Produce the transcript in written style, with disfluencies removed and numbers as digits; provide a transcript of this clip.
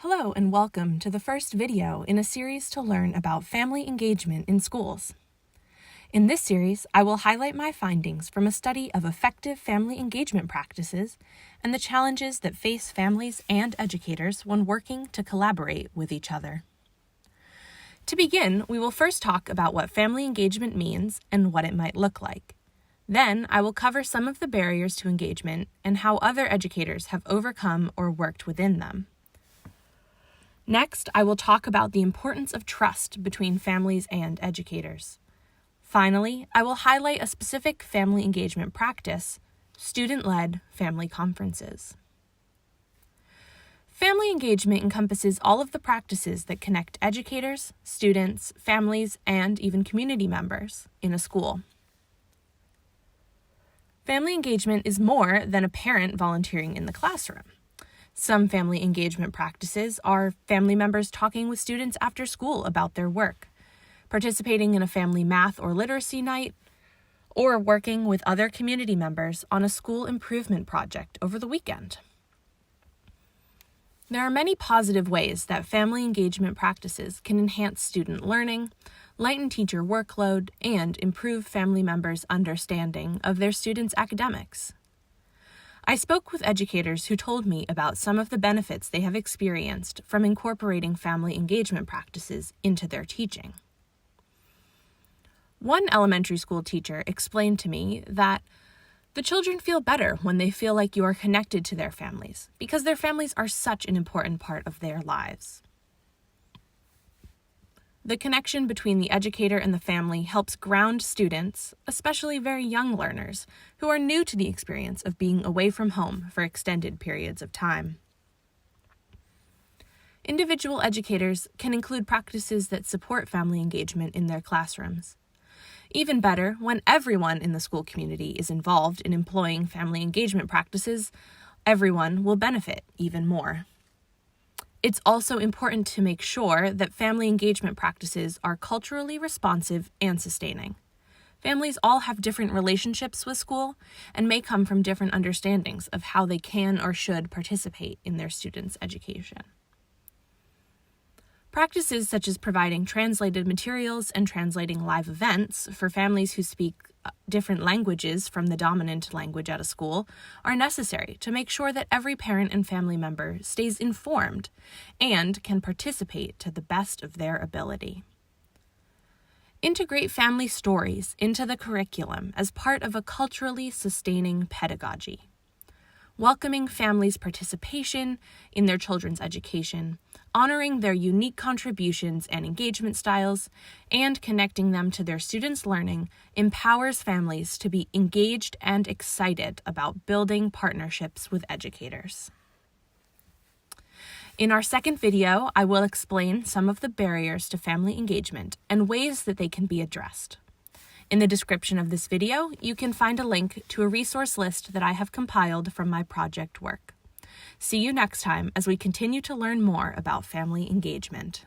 Hello and welcome to the first video in a series to learn about family engagement in schools. In this series, I will highlight my findings from a study of effective family engagement practices and the challenges that face families and educators when working to collaborate with each other. To begin, we will first talk about what family engagement means and what it might look like. Then, I will cover some of the barriers to engagement and how other educators have overcome or worked within them. Next, I will talk about the importance of trust between families and educators. Finally, I will highlight a specific family engagement practice, student-led family conferences. Family engagement encompasses all of the practices that connect educators, students, families, and even community members in a school. Family engagement is more than a parent volunteering in the classroom. Some family engagement practices are family members talking with students after school about their work, participating in a family math or literacy night, or working with other community members on a school improvement project over the weekend. There are many positive ways that family engagement practices can enhance student learning, lighten teacher workload, and improve family members' understanding of their students' academics. I spoke with educators who told me about some of the benefits they have experienced from incorporating family engagement practices into their teaching. One elementary school teacher explained to me that the children feel better when they feel like you are connected to their families, because their families are such an important part of their lives. The connection between the educator and the family helps ground students, especially very young learners, who are new to the experience of being away from home for extended periods of time. Individual educators can include practices that support family engagement in their classrooms. Even better, when everyone in the school community is involved in employing family engagement practices, everyone will benefit even more. It's also important to make sure that family engagement practices are culturally responsive and sustaining. Families all have different relationships with school and may come from different understandings of how they can or should participate in their students' education. Practices such as providing translated materials and translating live events for families who speak different languages from the dominant language at a school are necessary to make sure that every parent and family member stays informed and can participate to the best of their ability. Integrate family stories into the curriculum as part of a culturally sustaining pedagogy. Welcoming families' participation in their children's education, honoring their unique contributions and engagement styles, and connecting them to their students' learning empowers families to be engaged and excited about building partnerships with educators. In our second video, I will explain some of the barriers to family engagement and ways that they can be addressed. In the description of this video, you can find a link to a resource list that I have compiled from my project work. See you next time as we continue to learn more about family engagement.